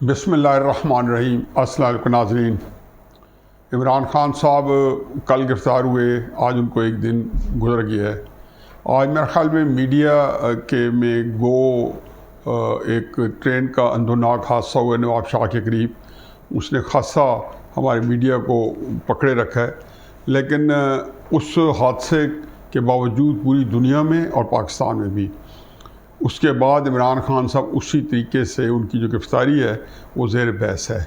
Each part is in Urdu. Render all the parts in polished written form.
بسم اللہ الرحمن الرحیم۔ السلام علیکم ناظرین۔ عمران خان صاحب کل گرفتار ہوئے، آج ان کو ایک دن گزر گیا ہے۔ آج میرے خیال میں میڈیا کے میں ایک ٹرین کا اندھوناک حادثہ ہوا نواب شاہ کے قریب، اس نے خاصا ہمارے میڈیا کو پکڑے رکھا ہے، لیکن اس حادثے کے باوجود پوری دنیا میں اور پاکستان میں بھی اس کے بعد عمران خان صاحب اسی طریقے سے ان کی جو گرفتاری ہے وہ زیر بحث ہے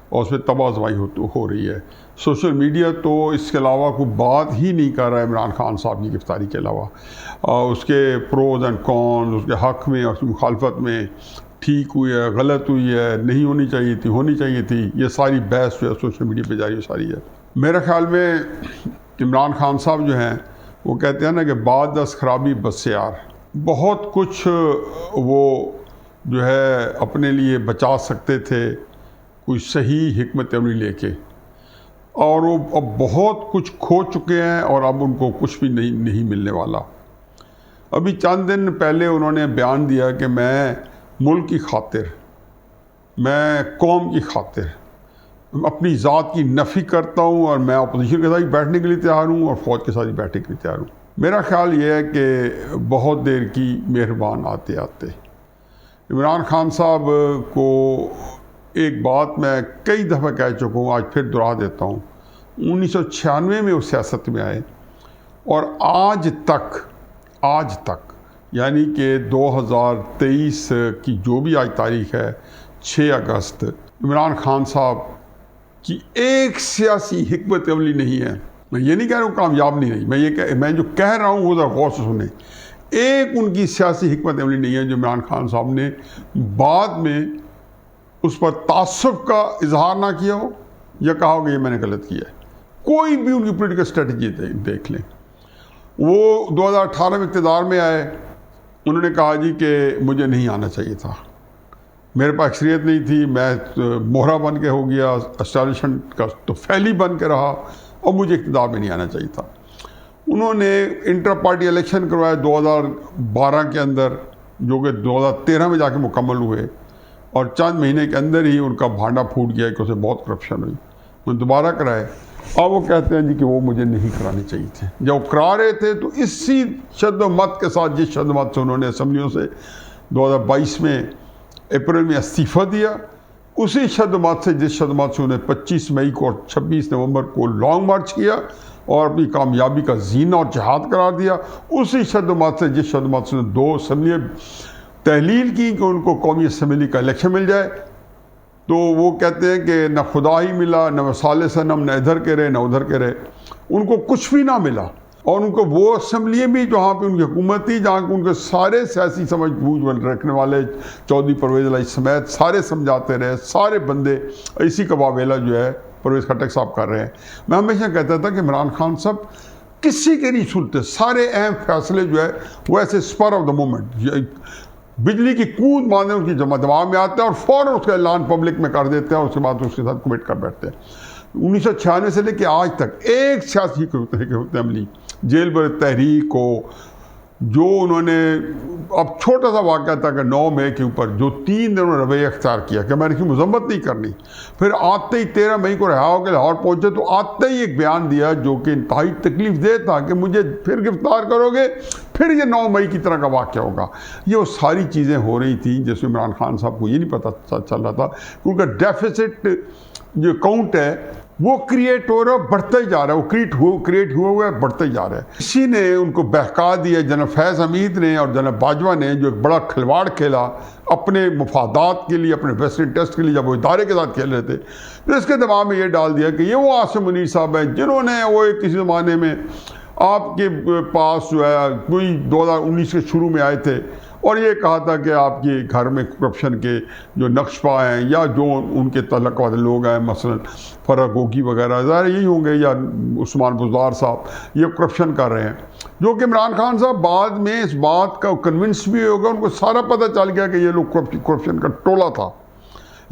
اور اس میں تباہ آزمائی ہو رہی ہے۔ سوشل میڈیا تو اس کے علاوہ کوئی بات ہی نہیں کر رہا ہے عمران خان صاحب کی گرفتاری کے علاوہ، اس کے پروز اینڈ کونز، اس کے حق میں اور اس کی مخالفت میں، ٹھیک ہوئی ہے، غلط ہوئی ہے، نہیں ہونی چاہیے تھی، ہونی چاہیے تھی، یہ ساری بحث جو ہے سوشل میڈیا پہ جاری ساری ہے۔ میرے خیال میں عمران خان صاحب جو ہیں وہ کہتے ہیں نا کہ بعد از خرابی بس یار، بہت کچھ وہ جو ہے اپنے لیے بچا سکتے تھے کوئی صحیح حکمت عملی لے کے، اور وہ اب بہت کچھ کھو چکے ہیں اور اب ان کو کچھ بھی نہیں ملنے والا۔ ابھی چند دن پہلے انہوں نے بیان دیا کہ میں ملک کی خاطر، میں قوم کی خاطر اپنی ذات کی نفی کرتا ہوں اور میں اپوزیشن کے ساتھ بیٹھنے کے لیے تیار ہوں اور فوج کے ساتھ بیٹھنے کے لیے تیار ہوں۔ میرا خیال یہ ہے کہ بہت دیر کی مہربان آتے آتے عمران خان صاحب کو ایک بات میں کئی دفعہ کہہ چکا ہوں، آج پھر دہرا دیتا ہوں۔ 1996 میں وہ سیاست میں آئے اور آج تک یعنی کہ 2023 کی جو بھی آج تاریخ ہے 6 اگست، عمران خان صاحب کی ایک سیاسی حکمت عملی نہیں ہے۔ میں یہ نہیں کہہ رہا ہوں کامیاب نہیں رہی، میں جو کہہ رہا ہوں وہ ذرا غور سے سنیں۔ ایک ان کی سیاسی حکمت عملی نہیں ہے جو عمران خان صاحب نے بعد میں اس پر تعصب کا اظہار نہ کیا ہو یا کہا ہو کہ یہ میں نے غلط کیا ہے۔ کوئی بھی ان کی پولیٹیکل اسٹریٹجی دیکھ لیں۔ وہ 2018 میں اقتدار میں آئے، انہوں نے کہا جی کہ مجھے نہیں آنا چاہیے تھا، میرے پاس اکثریت نہیں تھی، میں مہرہ بن کے ہو گیا، اسٹیبلشمنٹ کا تو پھیلی بن کے رہا اور مجھے اقتدار میں نہیں آنا چاہیے تھا۔ انہوں نے انٹر پارٹی الیکشن کروائے 2012 کے اندر، جو کہ 2013 میں جا کے مکمل ہوئے، اور چند مہینے کے اندر ہی ان کا بھانڈا پھوٹ گیا کہ اسے بہت کرپشن ہوئی، انہوں نے دوبارہ کرائے۔ اب وہ کہتے ہیں جی کہ وہ مجھے نہیں کرانے چاہیے تھے۔ جب وہ کرا رہے تھے تو اسی شد و مت کے ساتھ، جس شد و مت سے انہوں نے اسمبلیوں سے 2022 میں اپریل میں استعفیٰ دیا، اسی شد و مت سے، جس شد و مت سے انہیں 25 مئی کو اور 26 نومبر کو لانگ مارچ کیا اور اپنی کامیابی کا زینہ اور جہاد قرار دیا، اسی شد و مت سے، جس شد و مت سے 2 اسمبلیاں تحلیل کی کہ ان کو قومی اسمبلی کا الیکشن مل جائے، تو وہ کہتے ہیں کہ نہ خدا ہی ملا، نہ وسال صنم، نہ ادھر کے رہے نہ ادھر کے رہے، ان کو کچھ بھی نہ ملا۔ اور ان کو وہ اسمبلیاں بھی جہاں پہ ان کی حکومت تھی، جہاں ان کے سارے سیاسی سمجھ بوجھ رکھنے والے چودھری پرویز الہی سمیت سارے سمجھاتے رہے، سارے بندے اسی کا واویلا جو ہے پرویز خٹک صاحب کر رہے ہیں۔ میں ہمیشہ کہتا تھا کہ عمران خان صاحب کسی کے نہیں سنتے، سارے اہم فیصلے جو ہے وہ ایسے اسپر آف دا مومنٹ، بجلی کی کود مانے ان کی دماغ میں آتا ہے اور فوراً اس کا اعلان پبلک میں کر دیتے ہیں اور اس کے بعد اس کے ساتھ کمٹ کر بیٹھتے ہیں۔ 1996 سے لے کے آج تک ایک سیاسی حکمت عملی، جیل بر تحریک ہو، جو انہوں نے، اب چھوٹا سا واقعہ تھا کہ 9 مئی کے اوپر جو 3 دنوں رویہ اختیار کیا کہ میں نے کی مذمت نہیں کرنی، پھر آتے ہی 13 مئی کو رہا ہو کے لاہور پہنچے تو آتے ہی ایک بیان دیا جو کہ انتہائی تکلیف دہ تھا کہ مجھے پھر گرفتار کرو گے، پھر یہ 9 مئی کی طرح کا واقعہ ہوگا۔ یہ وہ ساری چیزیں ہو رہی تھیں جس میں عمران خان صاحب کو یہ نہیں پتہ چل رہا تھا کہ ان کا ڈیفیسٹ جو اکاؤنٹ ہے وہ کریٹ ہو رہا ہے، بڑھتا ہی جا رہا ہے، وہ کریٹ ہوا ہے، بڑھتا ہی جا رہا ہے۔ اسی نے ان کو بہکا دیا، جناب فیض حمید نے اور جناب باجوہ نے، جو ایک بڑا کھلواڑ کھیلا اپنے مفادات کے لیے، اپنے ویسٹ انٹرسٹ کے لیے، جب وہ ادارے کے ساتھ کھیل رہے تھے، پھر اس کے دماغ میں یہ ڈال دیا کہ یہ وہ عاصم منیر صاحب ہیں جنہوں نے وہ کسی زمانے میں آپ کے پاس جو ہے کوئی 2019 کے شروع میں آئے تھے اور یہ کہا تھا کہ آپ کے گھر میں کرپشن کے جو نقش پا ہیں یا جو ان کے تعلق والے لوگ ہیں، مثلا فرح گوگی وغیرہ، ظاہر یہی ہوں گے، یا عثمان بزدار صاحب، یہ کرپشن کر رہے ہیں، جو کہ عمران خان صاحب بعد میں اس بات کا کنونس بھی ہوگا، ان کو سارا پتہ چل گیا کہ یہ لوگ کرپشن کا ٹولہ تھا،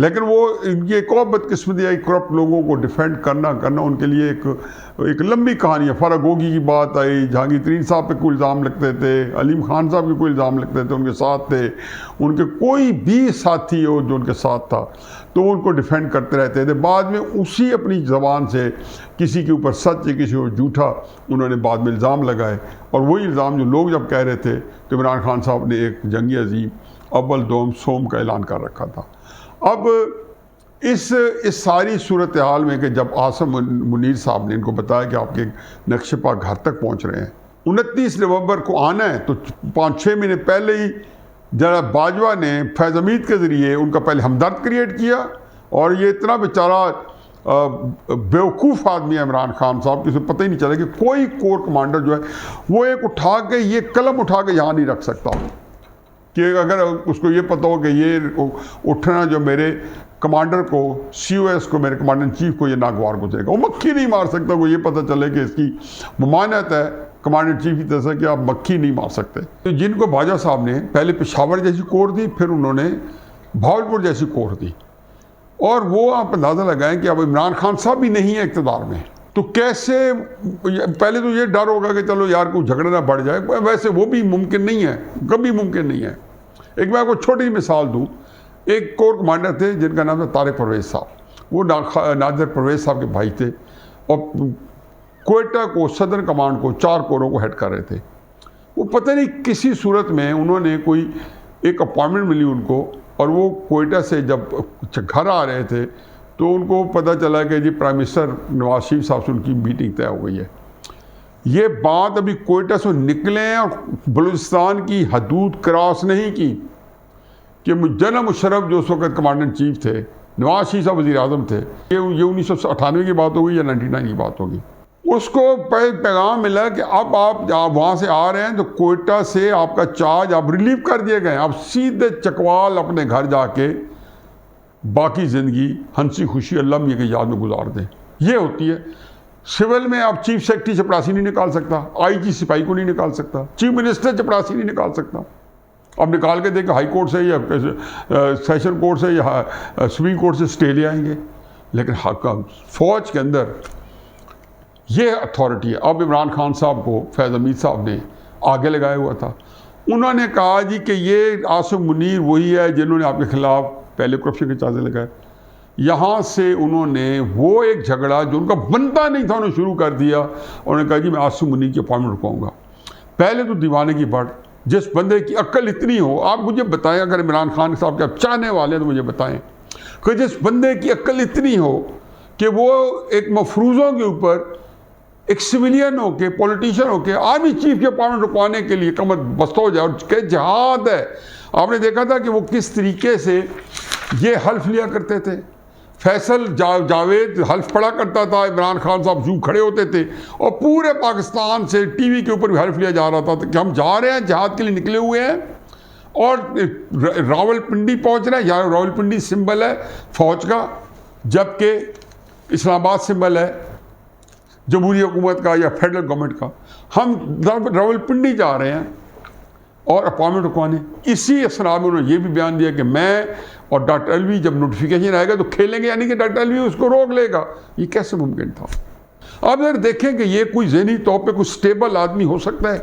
لیکن وہ یہ ایک اور بدقسمتی ہے، کرپٹ لوگوں کو ڈیفینڈ کرنا ان کے لیے ایک لمبی کہانی ہے۔ فرح گوگی کی بات آئی، جہانگیر ترین صاحب پہ کوئی الزام لگتے تھے، علیم خان صاحب کے کوئی الزام لگتے تھے، ان کے ساتھ تھے، ان کے کوئی بھی ساتھی ہو جو ان کے ساتھ تھا تو ان کو ڈیفینڈ کرتے رہتے تھے۔ بعد میں اسی اپنی زبان سے کسی کے اوپر سچ یا کسی اور جھوٹا انہوں نے بعد میں الزام لگائے، اور وہی الزام جو لوگ جب کہہ رہے تھے کہ عمران خان صاحب نے ایک جنگی عظیم اول دوم سوم کا اعلان کر رکھا تھا۔ اب اس ساری صورتحال میں کہ جب عاصم منیر صاحب نے ان کو بتایا کہ آپ کے نقش پا گھر تک پہنچ رہے ہیں، 29 نومبر کو آنا ہے، تو 5-6 مہینے پہلے ہی جناب باجوہ نے فیض حمید کے ذریعے ان کا پہلے ہمدرد کریٹ کیا، اور یہ اتنا بیچارہ بیوقوف آدمی ہے عمران خان صاحب کہ اسے پتہ ہی نہیں چلا کہ کوئی کور کمانڈر جو ہے وہ ایک اٹھا کے یہ قلم اٹھا کے یہاں نہیں رکھ سکتا، کہ اگر اس کو یہ پتہ ہو کہ یہ اٹھنا جو میرے کمانڈر کو COS کو میرے کمانڈر ان چیف کو یہ ناگوار گزرے گا، وہ مکھی نہیں مار سکتا، وہ یہ پتہ چلے کہ اس کی ممانعت ہے کمانڈر ان چیف کی طرف سے کہ آپ مکھی نہیں مار سکتے۔ تو جن کو باجوہ صاحب نے پہلے پشاور جیسی کور دی، پھر انہوں نے بھاولپور جیسی کور دی، اور وہ آپ اندازہ لگائیں کہ اب عمران خان صاحب بھی نہیں ہے اقتدار میں، تو کیسے پہلے تو یہ ڈر ہوگا کہ چلو یار کوئی جھگڑا نہ بڑھ جائے، ویسے وہ بھی ممکن نہیں ہے، کبھی ممکن نہیں ہے۔ ایک میں آپ کو چھوٹی مثال دوں، ایک کور کمانڈر تھے جن کا نام تھا طارق پرویز صاحب، وہ نادر پرویز صاحب کے بھائی تھے، اور کوئٹہ کو صدر کمانڈ کو 4 کوروں کو ہیڈ کر رہے تھے۔ وہ پتہ نہیں کسی صورت میں انہوں نے کوئی ایک اپائنٹمنٹ ملی ان کو، اور وہ کوئٹہ سے جب گھر آ رہے تھے تو ان کو پتہ چلا کہ g prime minister Nawaz Sharif صاحب سے ان کی میٹنگ طے ہو گئی ہے۔ یہ بات ابھی کوئٹہ سے نکلیں اور بلوچستان کی حدود کراس نہیں کی کہ جنرل مشرف جو اس وقت کمانڈر ان چیف تھے، نواز شریف صاحب وزیر اعظم تھے، یہ 1998 کی بات ہوگی یا 99 کی بات ہوگی، اس کو پیغام ملا کہ اب آپ وہاں سے آ رہے ہیں تو کوئٹہ سے آپ کا چارج آپ ریلیو کر دیے گئے، آپ سیدھے چکوال اپنے گھر جا کے باقی زندگی ہنسی خوشی اللہ میاں کی یاد میں گزار دیں۔ یہ ہوتی ہے سول میں، آپ چیف سیکرٹری چپراسی نہیں نکال سکتا، IG سپاہی کو نہیں نکال سکتا، چیف منسٹر چپراسی نہیں نکال سکتا۔ اب نکال کے دیکھ ہائی کورٹ سے یا سیشن کورٹ سے یا سپریم کورٹ سے سٹے لے آئیں گے، لیکن فوج کے اندر یہ اتھارٹی ہے۔ اب عمران خان صاحب کو فیض حمید صاحب نے آگے لگایا ہوا تھا، انہوں نے کہا جی کہ یہ عاصم منیر وہی ہے جنہوں نے آپ کے خلاف پہلے کرپشن کے چارج لگائے۔ یہاں سے انہوں نے وہ ایک جھگڑا جو ان کا بنتا نہیں تھا انہوں نے شروع کر دیا، انہوں نے کہا جی میں عاصم منیر کی اپائنٹمنٹ رکواؤں گا۔ پہلے تو دیوانے کی بڑھ، جس بندے کی عقل اتنی ہو، آپ مجھے بتائیں، اگر عمران خان صاحب کے آپ چاہنے والے ہیں تو مجھے بتائیں کہ جس بندے کی عقل اتنی ہو کہ وہ ایک مفروضوں کے اوپر ایک سویلین ہو کے، پولیٹیشین ہو کے، آرمی چیف کی اپائنٹمنٹ رکوانے کے لیے کمر بست ہو جائے، اور کہ جہاد ہے۔ آپ نے دیکھا تھا کہ وہ کس طریقے سے یہ حلف لیا کرتے تھے، فیصل جاوید حلف پڑھا کرتا تھا، عمران خان صاحب یوں کھڑے ہوتے تھے، اور پورے پاکستان سے ٹی وی کے اوپر بھی حلف لیا جا رہا تھا کہ ہم جا رہے ہیں، جہاد کے لیے نکلے ہوئے ہیں، اور راول پنڈی پہنچ رہے ہیں۔ یہاں راول پنڈی سمبل ہے فوج کا، جبکہ اسلام آباد سمبل ہے جمہوری حکومت کا یا فیڈرل گورنمنٹ کا۔ ہم راول پنڈی جا رہے ہیں اور اپائنٹمنٹ رکوانے۔ اسی اسنا میں انہوں نے یہ بھی بیان دیا کہ میں اور ڈاکٹر الوی جب نوٹیفیکیشن آئے گا تو کھیلیں گے، یعنی کہ ڈاکٹر الوی اس کو روک لے گا۔ یہ کیسے ممکن تھا؟ اب اگر دیکھیں کہ یہ کوئی ذہنی طور پہ کوئی سٹیبل آدمی ہو سکتا ہے،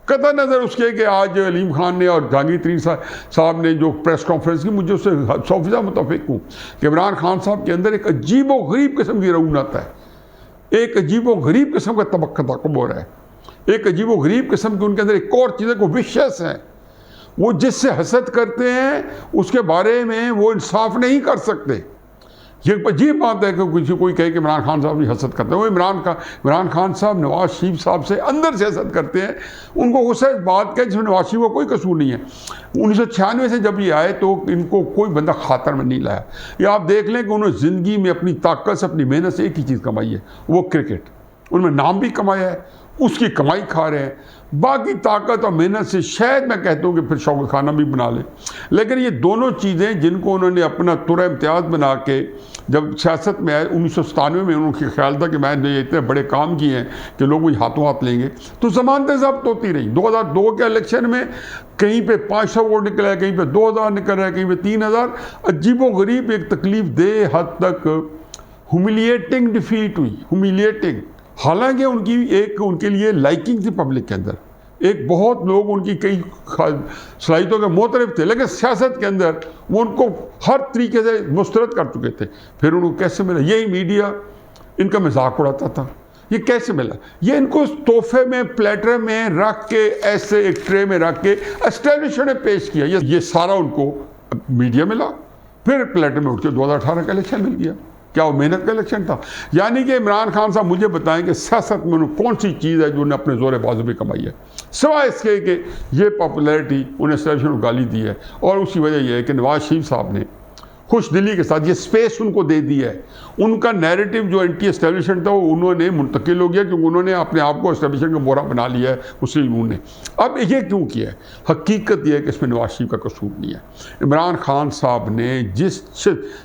قطع نظر اس کے کہ آج علیم خان نے اور جہانگیر ترین صاحب نے جو پریس کانفرنس کی، مجھے اس سے 100% متفق ہوں کہ عمران خان صاحب کے اندر ایک عجیب و غریب قسم کی رعونت ہے، ایک عجیب و غریب قسم کا طبقہ تکبر ہے، ایک عجیب و غریب قسم کی ان کے اندر ایک اور چیزیں کو وشیس ہیں۔ وہ جس سے حسد کرتے ہیں اس کے بارے میں وہ انصاف نہیں کر سکتے۔ یہ عجیب بات ہے کہ کوئی کہے کہ عمران خان صاحب نہیں حسد کرتے، وہ عمران خان صاحب نواز شریف صاحب سے اندر سے حسد کرتے ہیں۔ ان کو غصہ اس بات کا جس میں نواز شریف کا کوئی قصور نہیں ہے۔ 1996 سے جب یہ آئے تو ان کو کوئی بندہ خاطر میں نہیں لایا۔ یہ آپ دیکھ لیں کہ انہوں نے زندگی میں اپنی طاقت سے، اپنی محنت سے ایک ہی چیز کمائی ہے، وہ کرکٹ۔ ان میں نام بھی کمایا ہے، اس کی کمائی کھا رہے ہیں. باقی طاقت اور محنت سے شاید میں کہتا ہوں کہ پھر شوق خانہ بھی بنا لیں. لیکن یہ دونوں چیزیں جن کو انہوں نے اپنا ترہ امتیاز بنا کے جب سیاست میں آئے 1997 میں ان کے خیال تھا کہ میں نے اتنے بڑے کام کیے ہیں کہ لوگ وہی ہاتھوں ہاتھ لیں گے, تو ضمانتیں ضبط ہوتی رہی. 2002 کے الیکشن میں کہیں پہ 500 ووٹ نکل رہا ہے, کہیں پہ 2000 نکل رہا ہے, کہیں پہ 3000. عجیب و غریب ایک تکلیف دہ حد تک ہیوملیٹنگ ڈیفیٹ ہوئی, ہیوملیٹنگ. حالانکہ ان کے لیے لائکنگ تھی پبلک کے اندر, ایک بہت لوگ ان کی کئی صلاحیتوں کے معترف تھے, لیکن سیاست کے اندر وہ ان کو ہر طریقے سے مسترد کر چکے تھے. پھر ان کو کیسے ملا؟ یہی میڈیا ان کا مذاق اڑاتا تھا. یہ کیسے ملا؟ یہ ان کو تحفے میں پلیٹر میں رکھ کے ایسے ایک ٹرے میں رکھ کے اسٹیبلشمنٹ نے پیش کیا. یہ سارا ان کو میڈیا ملا, پھر پلیٹر میں اٹھ کے 2018 کا الیکشن مل گیا. کیا وہ محنت کا الیکشن تھا؟ یعنی کہ عمران خان صاحب مجھے بتائیں کہ سیاست میں کون سی چیز ہے جو انہیں اپنے زور بازو پہ کمائی ہے, سوائے اس کے کہ یہ پاپولیرٹی انہیں اسٹیبلشمنٹ کو گالی دی ہے. اور اس کی وجہ یہ ہے کہ نواز شریف صاحب نے خوش دلی کے ساتھ یہ سپیس ان کو دے دی ہے. ان کا نیریٹو جو اینٹی اسٹیبلشمنٹ تھا وہ انہوں نے منتقل ہو گیا, کیونکہ انہوں نے اپنے آپ کو اسٹیبلشمنٹ کا بورا بنا لیا ہے مسلم لیگ نے. اب یہ کیوں کیا ہے؟ حقیقت یہ ہے کہ اس میں نواز شریف کا قصور نہیں ہے. عمران خان صاحب نے جس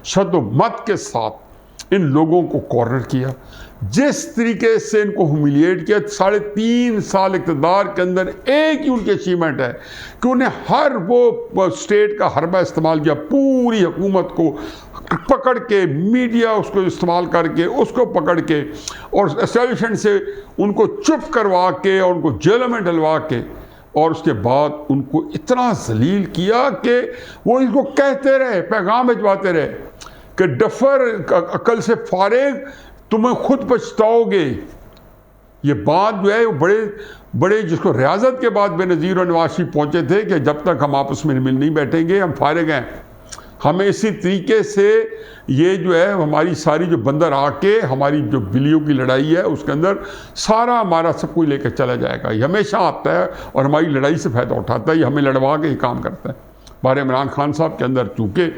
شد و مت کے ساتھ ان لوگوں کو کارنر کیا, جس طریقے سے ان کو ہیوملیٹ کیا, 3.5 سال اقتدار کے اندر ایک ہی ان کی اچیومنٹ ہے کہ انہیں ہر وہ اسٹیٹ کا حربہ استعمال کیا, پوری حکومت کو پکڑ کے, میڈیا اس کو استعمال کر کے, اس کو پکڑ کے, اور اسٹیبلشمنٹ سے ان کو چپ کروا کے اور ان کو جیلوں میں ڈلوا کے, اور اس کے بعد ان کو اتنا ذلیل کیا کہ وہ اس کو کہتے رہے, پیغام بھجواتے رہے کہ ڈفر عقل سے فارغ, تمہیں خود پچھتاؤ گے. یہ بات جو ہے وہ بڑے جس کو ریاضت کے بعد بے نظیر اور نواز شریف پہنچے تھے کہ جب تک ہم آپس میں مل نہیں بیٹھیں گے ہم فارغ ہیں. ہمیں اسی طریقے سے یہ جو ہے ہماری ساری جو بندر آ کے ہماری جو بلیوں کی لڑائی ہے اس کے اندر سارا ہمارا سب کچھ لے کے چلا جائے گا. یہ ہمیشہ آتا ہے اور ہماری لڑائی سے فائدہ اٹھاتا ہے, یہ ہمیں لڑوا کے ہی کام کرتا ہے. بارے عمران خان صاحب کے اندر چونکہ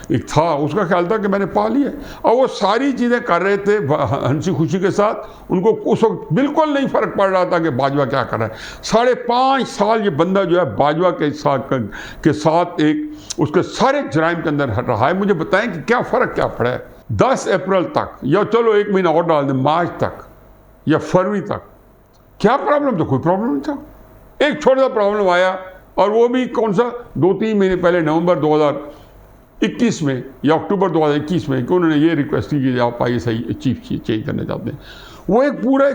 ایک تھا, اس کا خیال تھا کہ میں نے پا لیا, اور وہ ساری چیزیں کر رہے تھے ہنسی خوشی کے ساتھ. ان کو اس وقت بالکل نہیں فرق پڑ رہا تھا کہ باجوہ کیا کر رہا ہے. 5.5 سال یہ بندہ جو ہے باجوہ کے ساتھ ایک اس کے سارے جرائم کے اندر رہا ہے. مجھے بتائیں کہ کیا فرق کیا پڑا ہے 10 اپریل تک, یا چلو 1 مہینہ اور ڈال دیں, مارچ تک یا فروری تک, کیا پرابلم تھا؟ کوئی پرابلم نہیں تھا. ایک چھوٹا سا پرابلم آیا, اور وہ بھی کون سا 2-3 مہینے پہلے نومبر 2021 میں یا اکتوبر 2021 میں, کہ انہوں نے یہ ریکویسٹ کی کہ آپ ISI چیف چینج کرنا چاہتے ہیں. وہ ایک پورا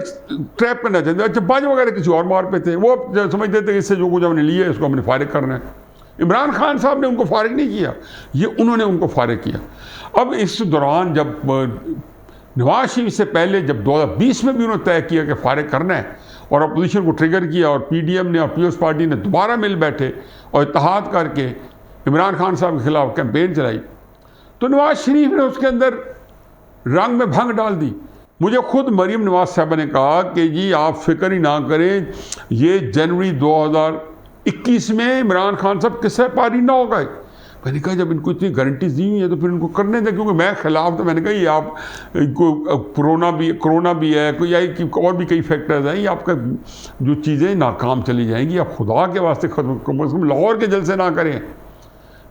ٹریپ کرنا چاہتے ہیں. اچھا باجوہ وغیرہ کسی اور مار پہ تھے, وہ سمجھتے تھے کہ اس سے جو کچھ ہم نے لیا ہے اس کو ہم نے فارغ کرنا ہے. عمران خان صاحب نے ان کو فارغ نہیں کیا, یہ انہوں نے ان کو فارغ کیا. اب اس دوران جب نواز شریف سے پہلے جب 2020 میں بھی انہوں نے طے کیا کہ فارغ کرنا ہے, اور اپوزیشن کو ٹریگر کیا, اور PDM نے اور پیپلز پارٹی نے دوبارہ مل بیٹھے اور اتحاد کر کے عمران خان صاحب کے خلاف کیمپین چلائی, تو نواز شریف نے اس کے اندر رنگ میں بھنگ ڈال دی. مجھے خود مریم نواز صاحبہ نے کہا کہ جی آپ فکر ہی نہ کریں, یہ جنوری 2021 میں عمران خان صاحب کس سے پاری نہ ہوگا. میں نے کہا جب ان کو اتنی گارنٹیز دی ہوئی ہیں تو پھر ان کو کرنے دیں, کیونکہ میں خلاف تھا. میں نے کہا یہ آپ کو کرونا بھی ہے, کوئی اور بھی کئی فیکٹرز ہیں, یہ آپ کا جو چیزیں ناکام چلی جائیں گی, آپ خدا کے واسطے ختم لاہور کے جلسے نہ کریں.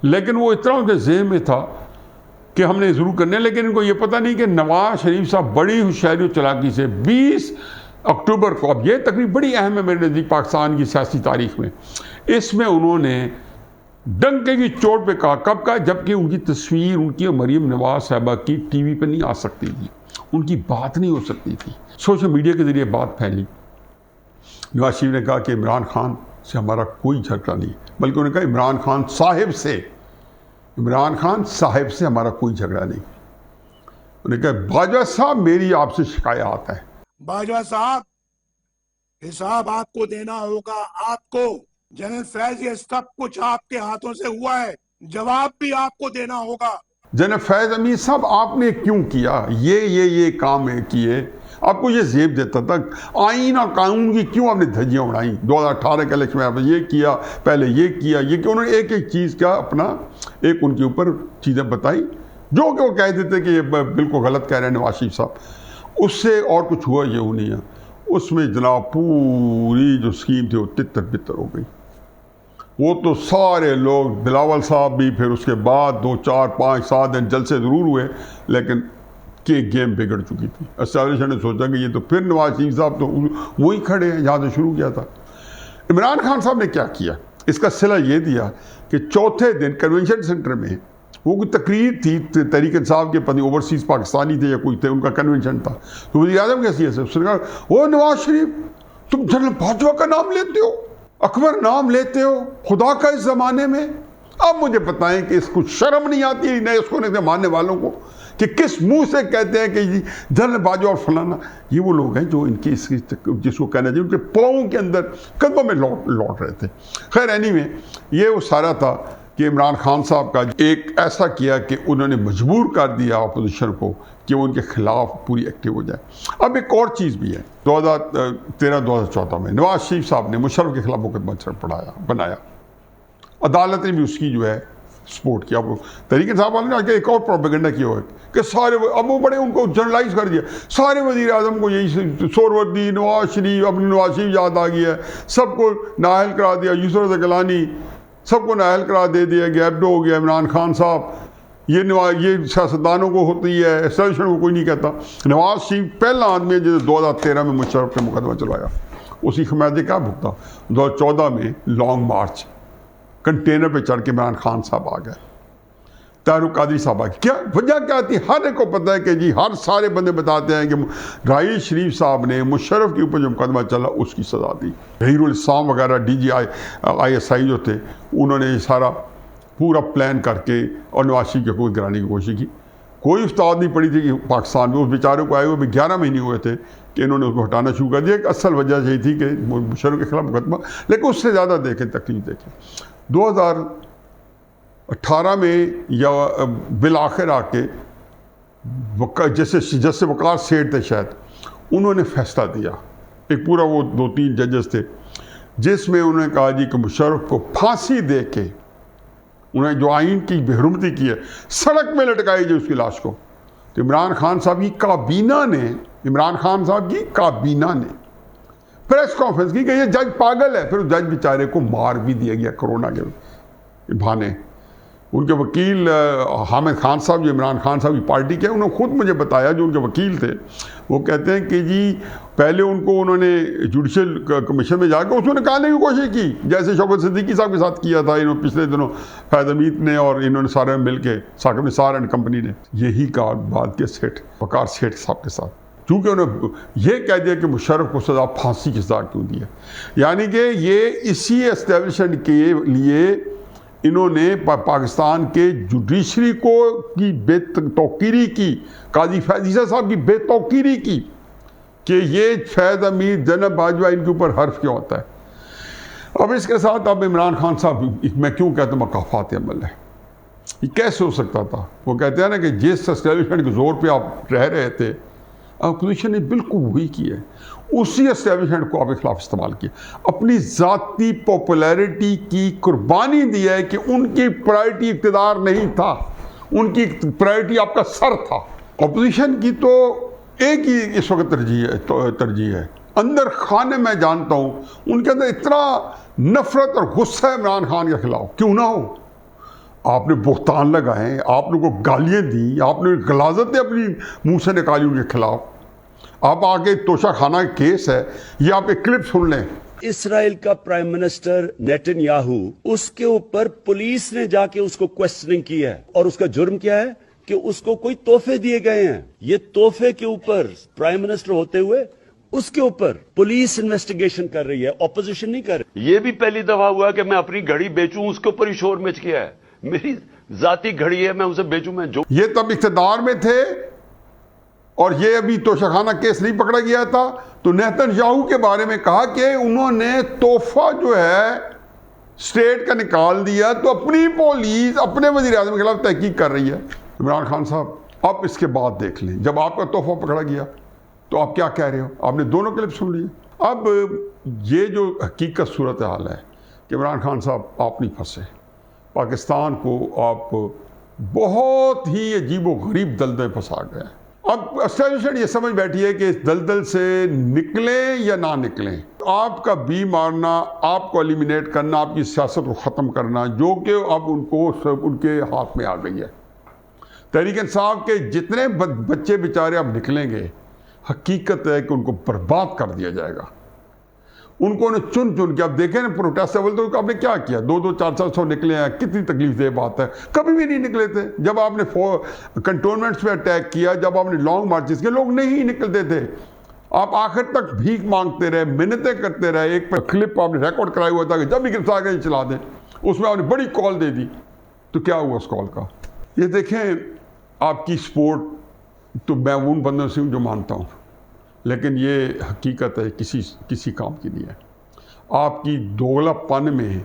لیکن وہ اتنا ان کے ذہن میں تھا کہ ہم نے ضرور کرنے, لیکن ان کو یہ پتہ نہیں کہ نواز شریف صاحب بڑی ہوشیاری و چلاکی سے 20 اکتوبر کو, اب یہ تقریب بڑی اہم ہے میرے نزدیک پاکستان کی سیاسی تاریخ میں, اس میں انہوں نے ڈنکے کی چوٹ پہ کہا. کب کہا؟ جبکہ ان کی تصویر ان کی مریم نواز صاحبہ کی ٹی وی پہ نہیں آ سکتی تھی, ان کی بات نہیں ہو سکتی تھی. سوشل میڈیا کے ذریعے بات پھیلی. نواز شریف نے کہا کہ عمران خان سے ہمارا کوئی جھگڑا نہیں, بلکہ انہوں نے کہا عمران خان صاحب سے ہمارا کوئی جھگڑا نہیں. انہوں نے کہا باجوہ صاحب میری آپ سے شکایت ہے. باجوہ صاحب حساب آپ کو دینا ہوگا, آپ کو جنرل فیض یہ سب کچھ آپ کے ہاتھوں سے ہوا ہے, جواب بھی آپ کو دینا ہوگا. جنرل فیض امیر صاحب آپ نے کیوں کیا یہ کام کیے, آپ کو یہ زیب دیتا تھا, آئین اور قانون کی کیوں آپ نے دھجیاں اڑائیں. 2018 کے الیکشن میں آپ نے یہ کیا, پہلے یہ کیا, یہ کہ انہوں نے ایک چیز کا اپنا ایک ان کے اوپر چیزیں بتائی جو کہ وہ کہہ دیتے کہ یہ بالکل غلط کہہ رہے ہیں نواز شریف صاحب. اس سے اور کچھ ہوا یہ نہیں ہے. اس میں جناب پوری جو اسکیم تھی وہ تتر بتر ہو گئی. وہ تو سارے لوگ، بلاول صاحب بھی، پھر اس کے بعد 2 4 5 7 دن جلسے ضرور ہوئے، لیکن کہ گیم بگڑ چکی تھی. اسٹیبلشمنٹ نے سوچا کہ یہ تو پھر نواز شریف صاحب تو وہی کھڑے ہیں جہاں سے شروع کیا تھا. عمران خان صاحب نے کیا کیا؟ اس کا صلہ یہ دیا کہ چوتھے دن کنونشن سینٹر میں وہ کوئی تقریر تھی تحریک انصاف کے پتہ اوورسیز پاکستانی تھے یا کوئی تھے، ان کا کنونشن تھا. تو وزیر اعظم کیسی ہے؟ اس نے کہا وہ نواز شریف تم جنرل باجوہ کا نام لیتے ہو، اکبر نام لیتے ہو، خدا کا اس زمانے میں. اب مجھے بتائیں کہ اس کو شرم نہیں آتی نہ اس کو نہ ماننے والوں کو کہ کس منہ سے کہتے ہیں کہ جی جنرل باجوہ اور فلانا. یہ وہ لوگ ہیں جو ان کی جس کو کہنا چاہیے ان کے پاؤں کے اندر قدموں میں لوٹ رہے تھے. خیر اینی یہ وہ سارا تھا کہ عمران خان صاحب کا ایک ایسا کیا کہ انہوں نے مجبور کر دیا اپوزیشن کو کہ وہ ان کے خلاف پوری ایکٹیو ہو جائے. اب ایک اور چیز بھی ہے، 2013-2014 میں نواز شریف صاحب نے مشرف کے خلاف مقدمہ بنایا. عدالت نے بھی اس کی جو ہے سپورٹ کیا. تحریک انصاف والے نے ایک اور پروپیگنڈا کیا ہوا ہے کہ سارے اب وہ بڑے ان کو جرنلائز کر دیا، سارے وزیر اعظم کو یہی سہروردی، نواز شریف، اپنے نواز شریف یاد آ گیا ہے، سب کو نااہل کرا دیا. یوسف رضا گیلانی سب کو نااہل کرا دے دیا، گیپڈو ہو گیا. عمران خان صاحب یہ سیاستدانوں کو ہوتی ہے، اسٹیبلشمنٹ کو کوئی نہیں کہتا. نواز شریف پہلا آدمی ہے جس نے 2013 میں مشرف پہ مقدمہ چلایا. اسی خمیازے کیا بھگتا؟ 2014 میں لانگ مارچ کنٹینر پہ چڑھ کے عمران خان صاحب آ گئے، طاہر القادری صاحب آ گئے. کیا وجہ کیا تھی؟ ہر ایک کو پتہ ہے کہ جی ہر سارے بندے بتاتے ہیں کہ راہیل شریف صاحب نے مشرف کے اوپر جو مقدمہ چلا اس کی سزا دی. ظہیر الاسلام وغیرہ DGI جو تھے انہوں نے یہ سارا پورا پلان کر کے اور نواز شریف کی حکومت گرانے کی کوشش کی. کوئی افتاد نہیں پڑی تھی کہ پاکستان میں اس بیچارے کو آئے ہوئے بھی 11 مہینے ہوئے تھے کہ انہوں نے اس کو ہٹانا شروع کر دیا. ایک اصل وجہ یہی تھی کہ مشرف کے خلاف مقدمہ، لیکن اس سے زیادہ دیکھیں تکلیف دیکھیں 2018 میں یا بالآخر آ کے جیسے وقار سیٹھ تھے شاید، انہوں نے فیصلہ دیا. ایک پورا وہ 2-3 ججز تھے جس میں انہوں نے کہا جی کہ مشرف کو پھانسی دے کے انہوں نے جو آئین کی بے حرمتی کی ہے سڑک میں لٹکائی جائے اس کی لاش کو. تو عمران خان صاحب کی کابینہ نے پریس کانفرنس کی کہ یہ جج پاگل ہے. پھر جج بیچارے کو مار بھی دیا گیا کرونا کے بہانے. ان کے وکیل حامد خان صاحب جو عمران خان صاحب کی پارٹی کے، انہوں نے خود مجھے بتایا، جو ان کے وکیل تھے وہ کہتے ہیں کہ جی پہلے ان کو انہوں نے جوڈیشل کمیشن میں جا کے اس نے نکالنے کی کوشش کی، جیسے شوکت صدیقی صاحب کے ساتھ کیا تھا انہوں پچھلے دنوں فیض حمید نے اور انہوں نے سارے مل کے ثاقب نثار اینڈ کمپنی نے یہی کہا بعد کے وقار سیٹھ صاحب کے ساتھ، چونکہ انہوں نے یہ کہہ دیا کہ مشرف کو سزا پھانسی کی سزا کیوں دی ہے. یعنی کہ یہ اسی اسٹیبلشمنٹ کے لیے انہوں نے پاکستان کے جوڈیشری کو کی بے توقیری کی، قاضی فیض عیسیٰ صاحب کی بے توقیری کی کہ یہ فیض حمید، جنرل باجوہ ان کے اوپر حرف کیوں ہوتا ہے. اب اس کے ساتھ اب عمران خان صاحب، میں کیوں کہتا ہوں مقافات عمل ہے، یہ کیسے ہو سکتا تھا؟ وہ کہتے ہیں نا کہ جس اسٹیبلشمنٹ کے زور پہ آپ رہ رہے تھے، اپوزیشن نے بالکل وہی کیا ہے، اسی اسٹیبلشمنٹ کو آپ کے خلاف استعمال کیا، اپنی ذاتی پاپولیرٹی کی قربانی دی ہے کہ ان کی پرائرٹی اقتدار نہیں تھا، ان کی پرائرٹی آپ کا سر تھا. اپوزیشن کی تو ایک ہی اس وقت ترجیح ہے. اندر خانے میں جانتا ہوں ان کے اندر اتنا نفرت اور غصہ ہے عمران خان کے خلاف، کیوں نہ ہو. آپ نے بہتان لگائے، آپ نے کو گالیاں دی، آپ نے غلاظتیں اپنی منہ سے نکالی ان کے خلاف. آپ آگے توشہ خانہ کیس ہے، یہ آپ ایک کلپ سن لیں. اسرائیل کا پرائم منسٹر نیتن یاہو، اس کے اوپر پولیس نے جا کے اس کو کوسچننگ کی ہے، اور اس کا جرم کیا ہے کہ اس کو کوئی تحفے دیے گئے ہیں. یہ تحفے کے اوپر پرائم منسٹر ہوتے ہوئے اس کے اوپر پولیس انویسٹیگیشن کر رہی ہے، اپوزیشن نہیں کر رہی. یہ بھی پہلی دفعہ ہوا کہ میں اپنی گھڑی بیچوں، اس کے اوپر ہی شور مچ گیا ہے. میری ذاتی گھڑی ہے، میں اسے بیچوں. میں جو یہ تب اقتدار میں تھے اور یہ ابھی توشہ خانہ کیس نہیں پکڑا گیا تھا، تو نیتن یاہو کے بارے میں کہا کہ انہوں نے تحفہ جو ہے اسٹیٹ کا نکال دیا، تو اپنی پولیس اپنے وزیر اعظم کے خلاف تحقیق کر رہی ہے. عمران خان صاحب اب اس کے بعد دیکھ لیں، جب آپ کا تحفہ پکڑا گیا تو آپ کیا کہہ رہے ہو؟ آپ نے دونوں کلپ سن لیے. اب یہ جو حقیقت صورتحال ہے کہ عمران خان صاحب آپ نہیں پھنسے، پاکستان کو آپ بہت ہی عجیب و غریب دلدل پھنسا گئے. اب اسٹیبلشمنٹ یہ سمجھ بیٹھی ہے کہ اس دلدل سے نکلیں یا نہ نکلیں. آپ کا بی مارنا، آپ کو ایلیمینیٹ کرنا، آپ کی سیاست کو ختم کرنا، جو کہ اب ان کو سب ان کے ہاتھ میں آ گئی ہے. تحریک انصاف کے جتنے بچے بیچارے اب نکلیں گے، حقیقت ہے کہ ان کو برباد کر دیا جائے گا. ان کو چن چن کے اب دیکھیں نا پروٹیسٹ اول تو آپ نے کیا کیا، 200-400 نکلے ہیں، کتنی تکلیف دہ بات ہے. کبھی بھی نہیں نکلے تھے. جب آپ نے کنٹونمنٹس پہ اٹیک کیا، جب آپ نے لانگ مارچز کیے، لوگ نہیں نکلتے تھے. آپ آخر تک بھیک مانگتے رہے، منتیں کرتے رہے. ایک کلپ آپ نے ریکارڈ کرایا ہوا تھا کہ جب بھی گرفتار کریں چلا دیں. اس میں آپ نے بڑی کال دے دی. تو کیا ہوا اس کال کا؟ یہ دیکھیں، آپ کی سپورٹ تو میں ان بندوں سے ہوں جو مانتا ہوں، لیکن یہ حقیقت ہے کسی کام کی نہیں ہے. آپ کی دوغلا پن میں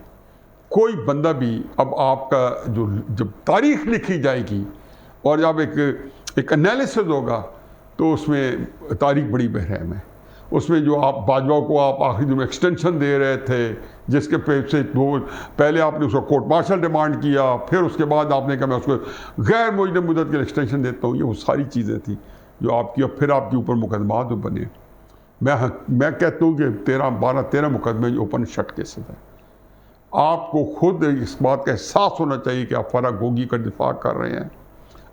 کوئی بندہ بھی اب آپ کا جب تاریخ لکھی جائے گی اور جب ایک انالیسس ہوگا تو اس میں تاریخ بڑی بحرام ہے. اس میں جو آپ باجوہ کو آپ آخری دن میں ایکسٹینشن دے رہے تھے، جس کے سے پہلے آپ نے اس کو کورٹ مارشل ڈیمانڈ کیا، پھر اس کے بعد آپ نے کہا میں اس کو غیر معینہ مدت کے لیے ایکسٹینشن دیتا ہوں. یہ وہ ساری چیزیں تھیں جو آپ کی، اور پھر آپ کے اوپر مقدمات بنے. میں کہتا ہوں کہ 13 مقدمے اوپن شٹ کیسز ہیں. آپ کو خود اس بات کا احساس ہونا چاہیے کہ آپ فرح گوگی کا دفاع کر رہے ہیں.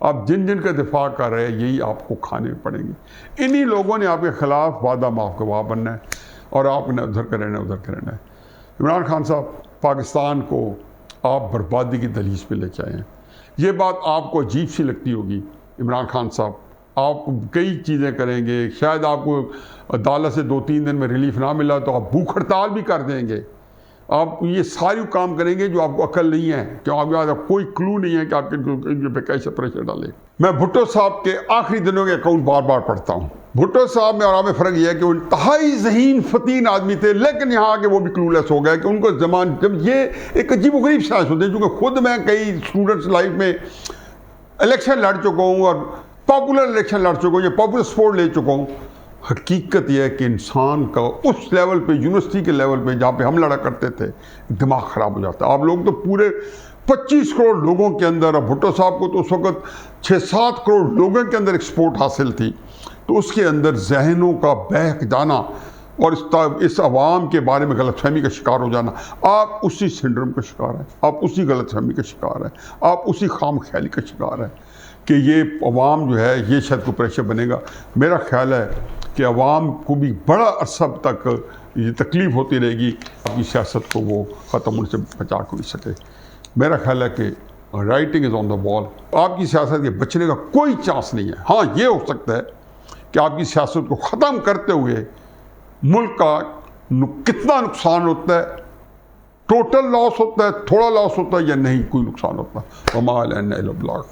آپ جن کا دفاع کر رہے ہیں یہی آپ کو کھانے پڑیں گے. انہی لوگوں نے آپ کے خلاف وعدہ معاف گواہ بننا ہے اور آپ نے ادھر کا رہنا ہے ادھر کا رہنا ہے. عمران خان صاحب، پاکستان کو آپ بربادی کی دہلیز پہ لے کے آئے ہیں. یہ بات آپ کو عجیب سی لگتی ہوگی عمران خان صاحب. آپ کئی چیزیں کریں گے، شاید آپ کو عدالت سے 2-3 دن میں ریلیف نہ ملا تو آپ بھوک ہڑتال بھی کر دیں گے. آپ یہ ساری کام کریں گے جو آپ کو عقل نہیں ہے، کیوں آپ کے کوئی کلو نہیں ہے کہ آپ ان پہ کیسے پریشر ڈالیں. میں بھٹو صاحب کے آخری دنوں کے اکاؤنٹ بار بار پڑھتا ہوں. بھٹو صاحب میں اور آپ میں فرق یہ ہے کہ وہ انتہائی ذہین فتین آدمی تھے، لیکن یہاں آ کے وہ بھی کلولیس ہو گئے کہ ان کو زمان جب یہ ایک عجیب و غریب سائنس ہوتے ہیں. چونکہ خود میں کئی اسٹوڈنٹس لائف میں الیکشن لڑ چکا ہوں اور پاپولر الیکشن لڑ چکا ہوں یا پاپولر سپورٹ لے چکا ہوں. حقیقت یہ ہے کہ انسان کا اس لیول پہ، یونیورسٹی کے لیول پہ جہاں پہ ہم لڑا کرتے تھے، دماغ خراب ہو جاتا ہے. آپ لوگ تو پورے 25 کروڑ لوگوں کے اندر، اور بھٹو صاحب کو تو اس وقت 6-7 کروڑ لوگوں کے اندر ایکسپورٹ حاصل تھی. تو اس کے اندر ذہنوں کا بہک جانا اور اس عوام کے بارے میں غلط فہمی کا شکار ہو جانا، آپ اسی سنڈروم کا شکار ہیں، آپ اسی غلط فہمی کا شکار ہیں، آپ اسی خام خیالی کا شکار ہیں کہ یہ عوام جو ہے یہ شاید کو پریشر بنے گا. میرا خیال ہے کہ عوام کو بھی بڑا عرصہ تک یہ تکلیف ہوتی رہے گی، آپ کی سیاست کو وہ ختم ہونے سے بچا کو نہیں سکے. میرا خیال ہے کہ رائٹنگ از آن دا وال. آپ کی سیاست کے بچنے کا کوئی چانس نہیں ہے. ہاں یہ ہو سکتا ہے کہ آپ کی سیاست کو ختم کرتے ہوئے ملک کا کتنا نقصان ہوتا ہے، ٹوٹل لاس ہوتا ہے، تھوڑا لاس ہوتا ہے یا نہیں کوئی نقصان ہوتا. وما علینا الا البلاغ.